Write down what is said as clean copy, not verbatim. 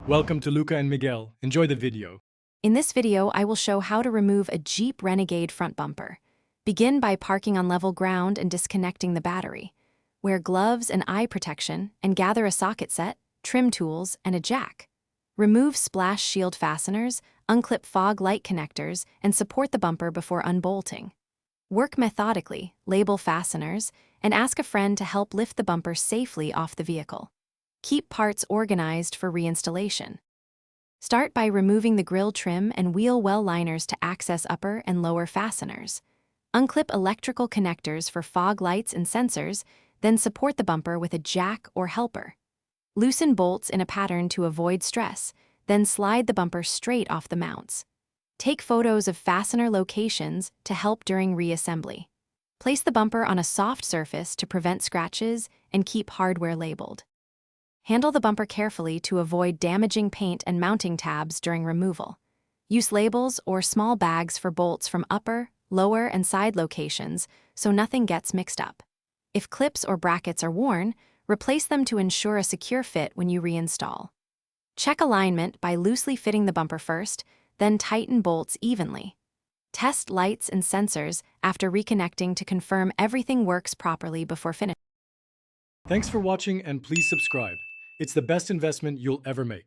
Welcome to Luca and Miguel. Enjoy the video. In this video, I will show how to remove a Jeep Renegade front bumper. Begin by parking on level ground and disconnecting the battery. Wear gloves and eye protection and gather a socket set, trim tools, and a jack. Remove splash shield fasteners, unclip fog light connectors, and support the bumper before unbolting. Work methodically, label fasteners, and ask a friend to help lift the bumper safely off the vehicle. Keep parts organized for reinstallation. Start by removing the grille trim and wheel well liners to access upper and lower fasteners. Unclip electrical connectors for fog lights and sensors, then support the bumper with a jack or helper. Loosen bolts in a pattern to avoid stress, then slide the bumper straight off the mounts. Take photos of fastener locations to help during reassembly. Place the bumper on a soft surface to prevent scratches and keep hardware labeled. Handle the bumper carefully to avoid damaging paint and mounting tabs during removal. Use labels or small bags for bolts from upper, lower, and side locations so nothing gets mixed up. If clips or brackets are worn, replace them to ensure a secure fit when you reinstall. Check alignment by loosely fitting the bumper first, then tighten bolts evenly. Test lights and sensors after reconnecting to confirm everything works properly before finishing. Thanks for watching and please subscribe. It's the best investment you'll ever make.